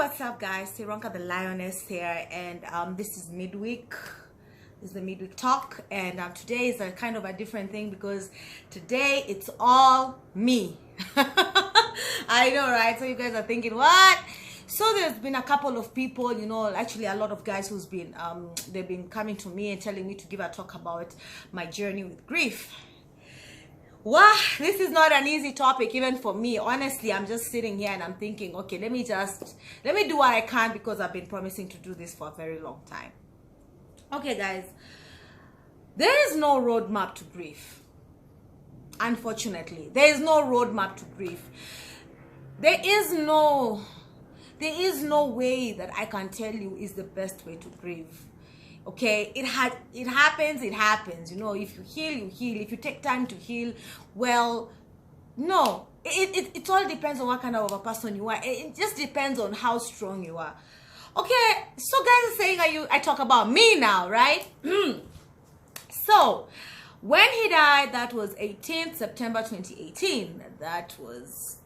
what's up guys? Sironka the Lioness here, and this is midweek. This is the midweek talk, and today is a kind of a different thing because today it's all me. I know, right? So you guys are thinking, what? So there's been a couple of people, you know, actually a lot of guys who's been they've been coming to me and telling me to give a talk about my journey with grief. Wow, this is not an easy topic even for me. Honestly, I'm just sitting here and I'm thinking, okay, let me do what I can because I've been promising to do this for a very long time. Okay guys, there is no roadmap to grief. Unfortunately, there is no roadmap to grief. There is no way that I can tell you is the best way to grieve. Okay, it happens, you know. If you heal, you heal. If you take time to heal, well, no, it all depends on what kind of a person you are. It just depends on how strong you are. Okay, so guys are saying I talk about me now, right? So when he died, that was 18th September 2018. That was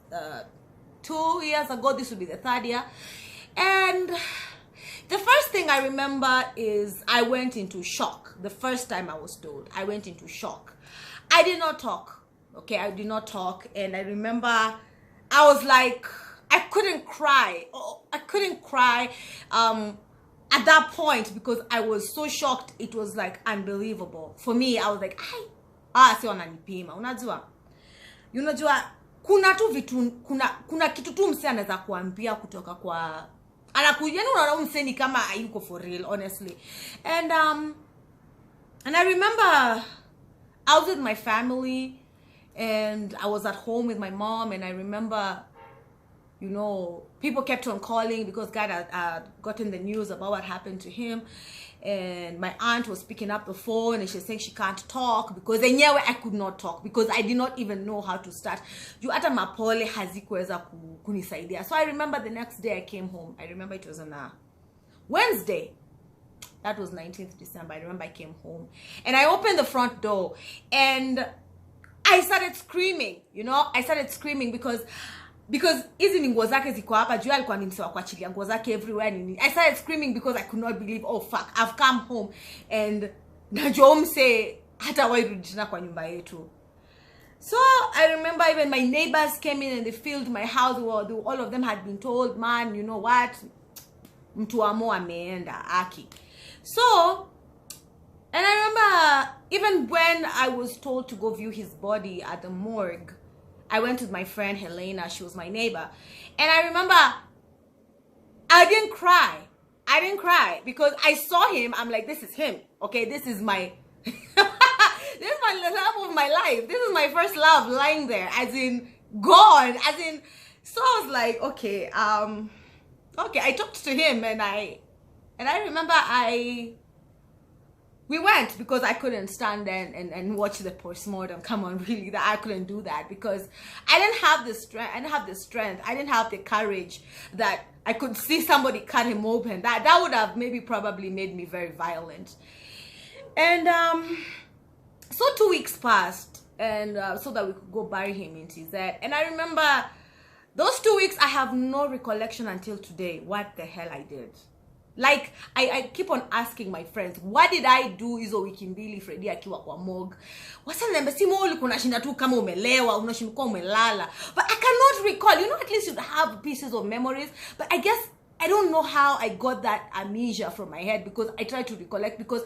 2 years ago. This will be the 3rd year. And the first thing I remember is I went into shock. The first time I was told, I went into shock. I did not talk. Okay, I did not talk. And I remember I was like, I couldn't cry. I couldn't cry at that point because I was so shocked. It was like unbelievable. For me, I was like, si wananipima. Unajua, kuna tu vitu, kuna kitu tu mse anaweza kuambia kutoka kwa anakujeni unaona mseni kama hayuko for real, honestly. And I remember I was with my family and I was at home with my mom, and I remember, you know, people kept on calling because God had gotten the news about what happened to him. And my aunt was picking up the phone and she was saying she can't talk because I could not talk because I did not even know how to start. You ata mapole hazikuweza kunisaidia. So I remember the next day I came home. I remember it was on a Wednesday. That was 19th December. I remember I came home and I opened the front door and I started screaming, you know. I started screaming because hizi ni nguo zake ziko hapa juu alikuwa ni msewa kuachilia nguo zake everywhere. I started screaming because I could not believe, oh fuck, I've come home and najua mse hata wairudi tena kwa nyumba yetu. So I remember even my neighbors came in and they filled my house. All of them had been told, man, you know what, mtu amo ameenda aki. So, and I remember even when I was told to go view his body at the morgue, I went with my friend Helena. She was my neighbor. And I remember I didn't cry. I didn't cry because I saw him. I'm like, this is him. Okay, this is my this is my love of my life. This is my first love lying there, as in gone, as in. So I was like, okay, okay. I talked to him and I remember we went because I couldn't stand there and watch the postmortem. Come on, really, that I couldn't do that because I didn't have the strength. I didn't have the strength. I didn't have the courage that I could see somebody cut him open. That would have probably made me very violent. And so 2 weeks passed, and so that we could go bury him in TZ. And I remember those 2 weeks. I have no recollection until today what the hell I did. Like, I keep on asking my friends, what did I do hizo wiki mbili Freddy akiwa kwa morgue? Wasa niambia si moli kuna shinda tu kama umelewa, unashinda umelala. But I cannot recall. You know, at least you have pieces of memories. But I guess I don't know how I got that amnesia from my head because I tried to recollect because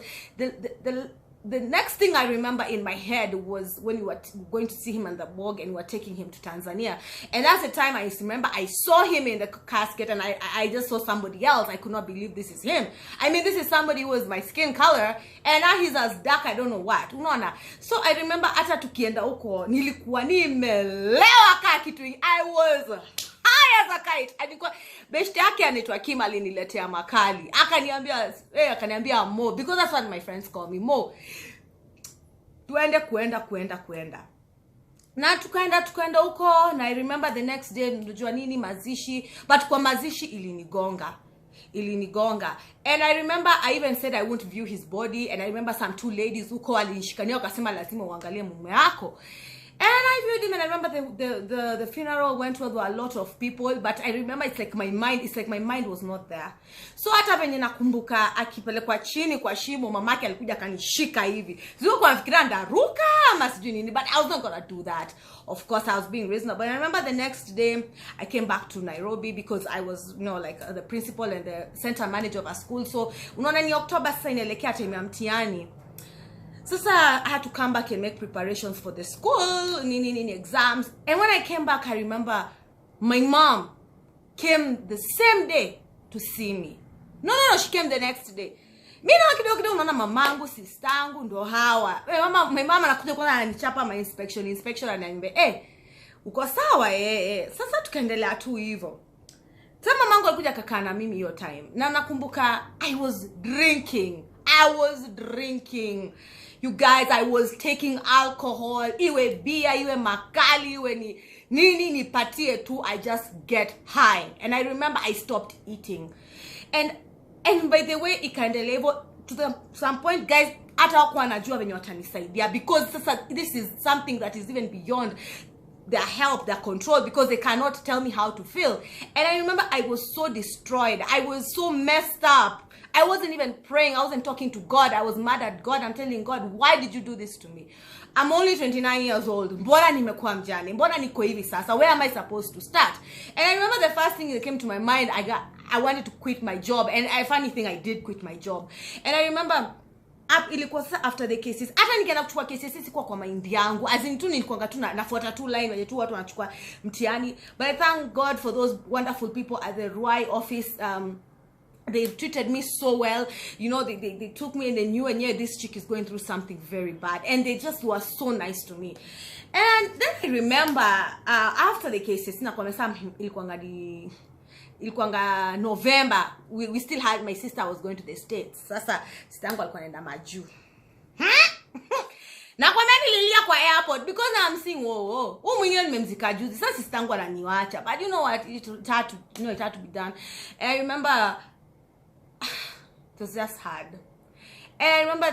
the next thing I remember in my head was when we were going to see him in the morgue and we were taking him to Tanzania. And that's the time I remember I saw him in the casket and I just saw somebody else. I could not believe this is him. I mean, this is somebody who was my skin color and now he's as dark, I don't know what. Unaona? So I remember hata tukienda huko nilikuwa nimelewa kama kitu. I was high as a kite. Alikuwa best yake anaitwa Kim aliniletea makali. Akaniambia Mo, because that's what my friends call me, Mo. Tuende kuenda. Na tukaenda huko, na I remember the next day nilijua nini mazishi, but kwa mazishi ilinigonga. And I remember I even said I won't view his body, and I remember some 2 ladies who called alinishikania wakasema lazima uangalie mume wako. I viewed him, and I remember the funeral went well. There were a lot of people, but I remember it's like my mind was not there. So hata venye nakumbuka akipelekwa chini kwa shimo, mamake alikuja kanishika hivi. Sio kwa nafikiria ndaruka ama sijui nini, but I was not gonna do that. Of course, I was being reasonable. But I remember the next day I came back to Nairobi because I was, like the principal and the center manager of a school. So unaona ni October sasa inaelekea time ya mtihani. Sasa I had to come back and make preparations for the school, exams. And when I came back, I remember my mom came the same day to see me. No, she came the next day. Mimi na kidogo unaona mamangu, sistangu ndo hawa. My mama anakuja kwanza ananichapa my inspection ananiambia, uko sawa Sasa tukaendelea tu hivyo. Sasa mamangu alikuja kakaa na mimi hiyo time. Na nakumbuka I was drinking. You guys, I was taking alcohol, iwe beer, iwe makali, iwe nini nipatie tu, I just get high. And I remember I stopped eating. And by the way, ikaendelea to some point, guys, hata hakuwa anajua venye watanisaidia, because this is something that is even beyond their help, their control, because they cannot tell me how to feel. And I remember I was so destroyed. I was so messed up. I wasn't even praying. I wasn't talking to God. I was mad at God. I'm telling God, why did you do this to me? I'm only 29 years old. Mbona nimekuwa mjane? Mbona niko hivi sasa? Where am I supposed to start? And I remember the first thing that came to my mind, I wanted to quit my job. And a funny thing, I did quit my job. And I remember ilikuwa sasa after the cases, hata nikienda kuchukua cases sikuwa kwa mind yangu, as in tu nilikuwa tu nafuata tu line wenye tu watu wanachukua mtihani. But I thank God for those wonderful people at the Ruai office. They treated me so well. They took me and they knew, and this chick is going through something very bad, and they just were so nice to me. And then I remember after the cases, ilikuanga November, we still had, my sister was going to the States. Sasa sistangu alikuwa anaenda majuu. Na kwa mimi nililia kwa airport because I'm seeing mwenyewe nimemzika juzi. Sasa sistangu ananiacha. But you know what, it had to be done. And I remember it was just hard. And I remember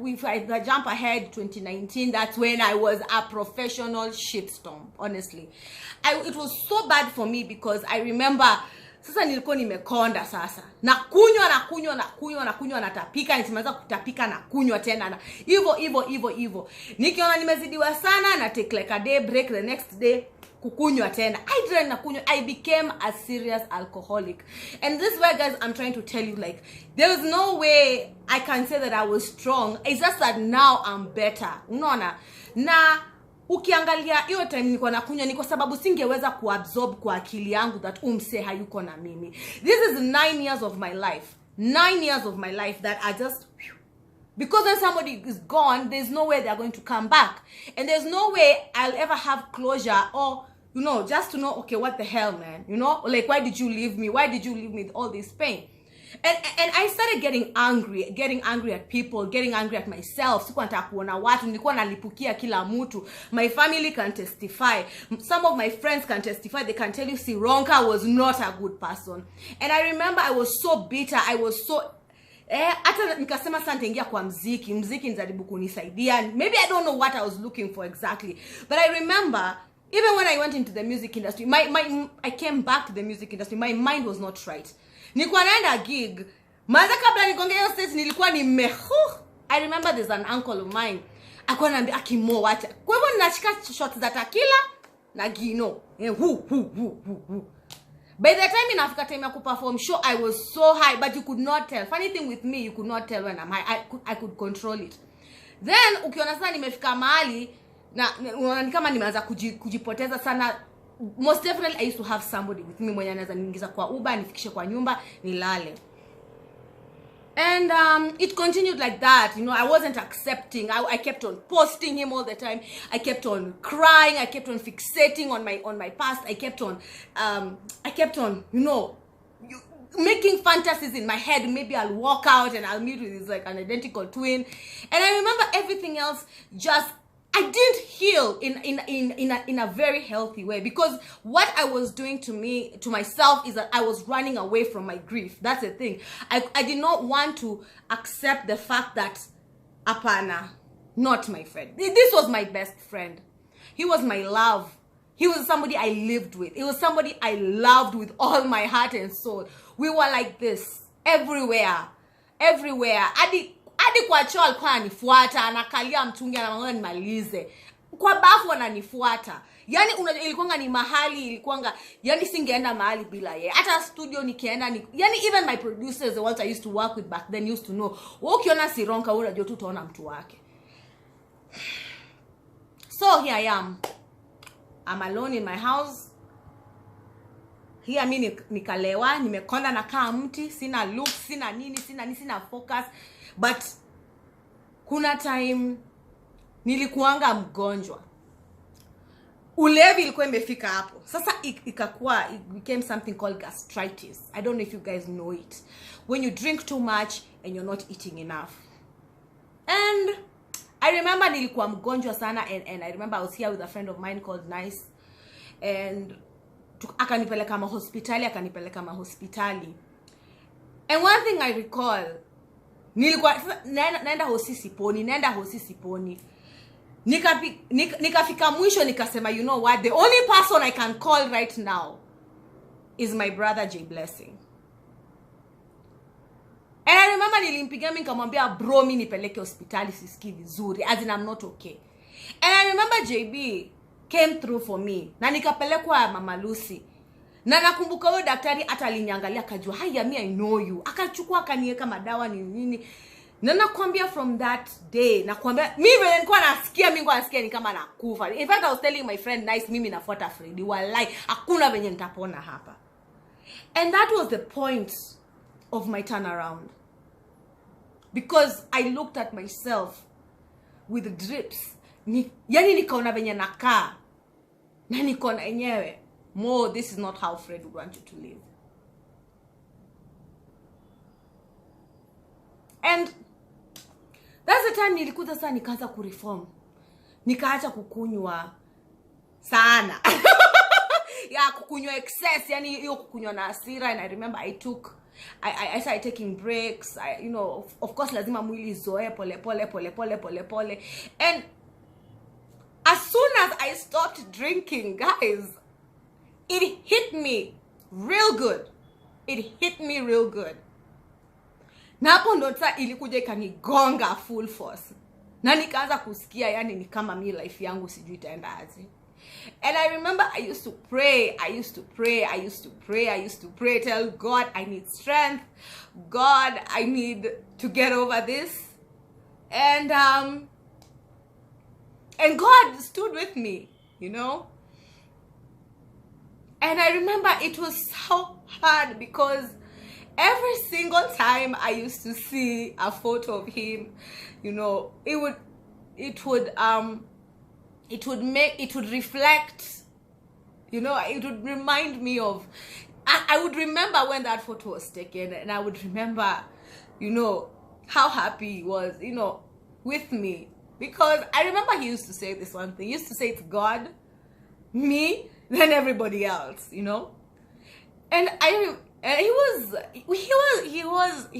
if I jump ahead 2019, that's when I was a professional shitstorm, honestly. It was so bad for me because I remember sasa nilikuwa nimekonda sasa. Nakunywa natapika, nisimaliza kutapika na kunywa tena na hivyo. Nikiona nimezidiwa sana na take like a day break, the next day kukunywa tena. I drank na kunywa. I became a serious alcoholic. And this is where, guys, I'm trying to tell you, like, there is no way I can say that I was strong. It's just that now I'm better. Unaona? Na ukiangalia hiyo time nilikuwa nakunywa ni kwa sababu singeweza kuabsorb kwa akili yangu that umse hayuko na mimi. This is 9 years of my life. 9 years of my life that I just, because when somebody is gone, there's no way they're going to come back. And there's no way I'll ever have closure or, just to know, okay, what the hell, man? Like, why did you leave me? Why did you leave me with all this pain? And I started getting angry at people, getting angry at myself. Sikuwa nataka kuona watu, nilikuwa nalipukia kila mtu. My family can testify. Some of my friends can testify. They can tell you Sironka was not a good person. And I remember I was so bitter. I was so hata nikasema sasa nitaingia kwa muziki nijaribu kunisaidia. Maybe I don't know what I was looking for exactly. But I remember even when I went into the music industry, I came back to the music industry. My mind was not right. Nilikuwa naenda gig. Maza kabla nikonge hiyo stage nilikuwa I remember there's an uncle of mine. Alikuwa ananiambia akimo wacha. Kwa hivyo ninashika shots za tequila na gino. By the time inafika time ya kuperform show, I was so high, but you could not tell. Funny thing with me, you could not tell when I'm high. I could control it. Then ukiona sana nimefika mahali na unaona kama nimeanza kujipoteza sana. Most definitely I used to have somebody with me mwenye anaweza niingiza kwa Uber, nifikishe kwa nyumba, nilale. And it continued like that. I wasn't accepting. I kept on posting him all the time. I kept on crying. I kept on fixating on my past. I kept on making fantasies in my head. Maybe I'll walk out and I'll meet with his like an identical twin. And I remember everything else I didn't heal in a very healthy way, because what I was doing to myself is that I was running away from my grief. That's the thing. I did not want to accept the fact that apana, not my friend. This was my best friend. He was my love. He was somebody I lived with. He was somebody I loved with all my heart and soul. We were like this everywhere. Hadi kwa choo alikuwa ananifuata, anakalia mtungi anamwambia nimalize. Kwa bafu ananifuata. Yani ilikuwanga ni mahali, ilikuwanga yani singeenda mahali bila yeye. Hata studio nikienda yani even my producers, the ones I used to work with back then, used to know, ukiona Sironka unajua tu utaona mtu wake. So here I am. I'm alone in my house. Here mimi nikalewa, nimekonda na kaa mti, sina look, sina nini, sina focus. But kuna time nilikuanga mgonjwa. Ulevi ilikuwa imefika hapo. Sasa it became something called gastritis. I don't know if you guys know it. When you drink too much and you're not eating enough. And I remember nilikuwa mgonjwa sana, and I remember I was here with a friend of mine called Nice, and akanipeleka hospitali. And one thing I recall, nilikuwa naenda hosi siponi. Nikafika mwisho nikasema, you know what, the only person I can call right now is my brother J Blessing. And I remember nilimpigia mimi nikamwambia, bro, mimi nipeleke hospitali sisikii vizuri, as in I'm not okay. And I remember JB came through for me, na nikapelekwa Mama Lucy. Na nakumbuka huyo daktari hata aliniangalia akajua, haya mimi I know you. Akachukua akaniweka madawa nini. Na nakwambia from that day, nakwambia mimi nilikuwa nasikia ni kama nakufa. In fact I was telling my friend Nice, mimi nafuata Freddy, wallahi hakuna venye nitapona hapa. And that was the point of my turnaround, because I looked at myself with drips. Yani nikaona venye nakaa, na nikaona enyewe, Mo, this is not how Fred would want you to live. And that's the time nilikuja sana nikaanza kureform. Nikaacha kukunywa sana. Kukunywa excess, yani hiyo kukunywa na hasira. And I remember I started taking breaks. You know, of course lazima mwili zoe pole. And as soon as I stopped drinking, guys, it hit me real good. Na hapo ndo sasa ilikuja ikanigonga full force. Na nikaanza kusikia yani ni kama mimi life yangu sijui itaenda aje. And I remember I used to pray, tell God I need strength. God, I need to get over this. And God stood with me, you know. And I remember it was so hard, because every single time I used to see a photo of him, you know, it would reflect, you know, it would remind me of, I would remember when that photo was taken, and I would remember, you know, how happy he was, you know, with me. Because I remember he used to say this one thing. He used to say it's God, me, then everybody else, you know. And he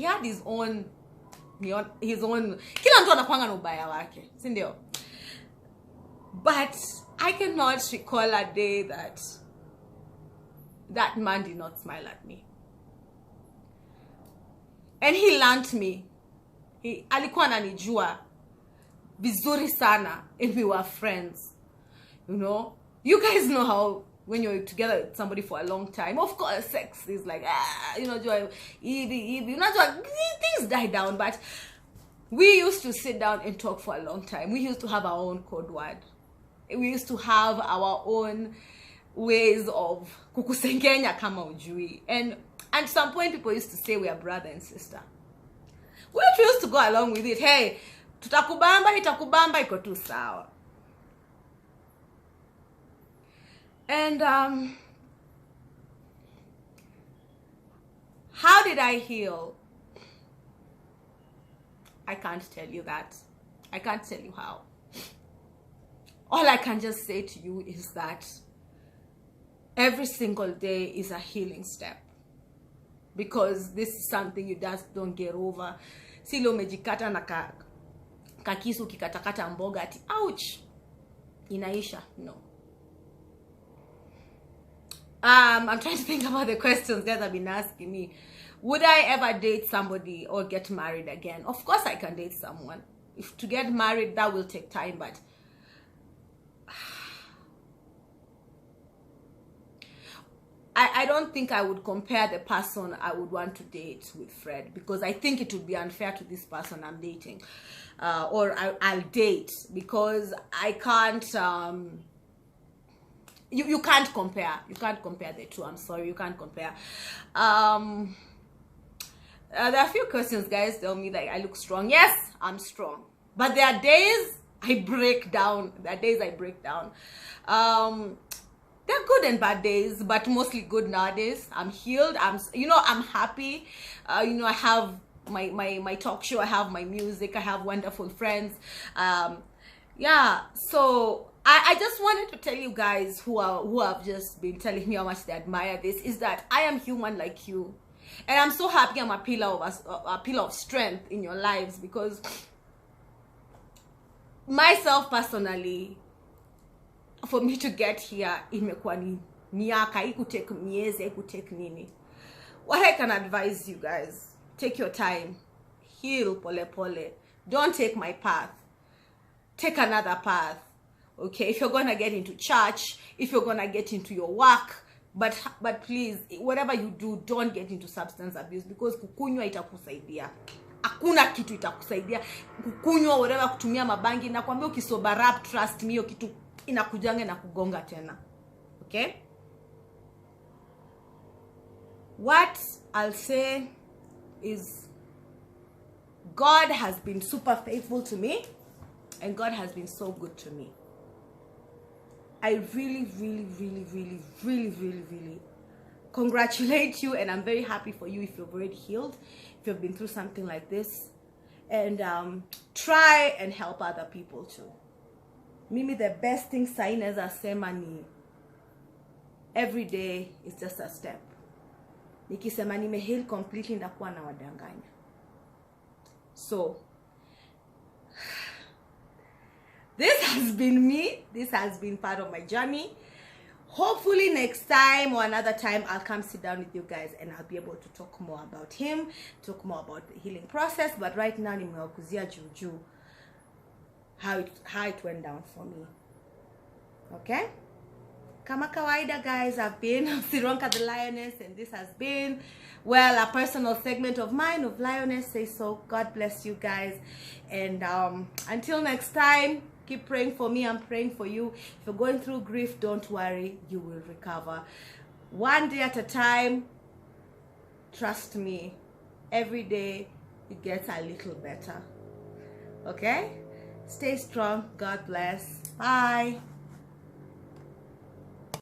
had his own, kila mtu anakuanga na ubaya wake, si ndio? But I cannot recall a day that man did not smile at me. And he learned me. Alikuwa ananijua vizuri sana, and we were friends. You know? You guys know how when you're together with somebody for a long time, of course sex is like, you know, you know, things die down. But we used to sit down and talk for a long time. We used to have our own code word. We used to have our own ways of kukusengenya kama ujui. And at some point people used to say we are brother and sister. We used to go along with it. Hey, tutakubamba, itakubamba, iko tu sawa. And how did I heal? I can't tell you that. I can't tell you how. All I can just say to you is that every single day is a healing step. Because this is something you just don't get over. Silo umejikata na kakisu kikatakata mboga ati ouch. Inaisha? No. I'm trying to think about the questions guys have been asking me. Would I ever date somebody or get married again? Of course I can date someone. If to get married, that will take time, but I don't think I would compare the person I would want to date with Fred, because I think it would be unfair to this person I'm dating, or I'll date, because I can't, you can't compare. You can't compare the two. I'm sorry, you can't compare. There are a few questions guys tell me like I look strong. Yes, I'm strong, but there are days I break down. There are days I break down. They're good and bad days, but mostly good nowadays. I'm healed. I'm happy. I have my talk show. I have my music. I have wonderful friends. Yeah. So I just wanted to tell you guys who have just been telling me how much they admire this, is that I am human like you, and I'm so happy I'm a pillar of strength in your lives, because myself personally, for me to get here, imekuwa ni miaka, ikutake miezi, ikutake nini. What I can advise you guys, take your time, heal pole pole. Don't take my path, take another path. Okay, if you're gonna get into church, if you're gonna get into your work, but please, whatever you do, don't get into substance abuse, because kukunywa itakusaidia. Hakuna kitu itakusaidia kukunywa, whatever, kutumia mabangi, na kwambia ukisober up, trust me, hiyo kitu inakujanga na kugonga tena. Okay, what I'll say is God has been super faithful to me, and God has been so good to me. I really congratulate you, and I'm very happy for you if you've already healed, if you've been through something like this, and try and help other people too. Mimi, the best thing Saineza sema ni every day is just a step. Nikisema nimeheal completely ndakuwa na wadanganya. So this has been me. This has been part of my journey. Hopefully next time or another time I'll come sit down with you guys and I'll be able to talk more about him, talk more about the healing process. But right now nimewakuzia juju how it went down for me. Okay? Kama kawaida guys, I've been Sironka the Lioness, and this has been, well, a personal segment of mine of Lioness Say So. God bless you guys, and until next time, keep praying for me. I'm praying for you. If you're going through grief, don't worry, you will recover. One day at a time. Trust me, every day it gets a little better. Okay? Stay strong. God bless. Bye.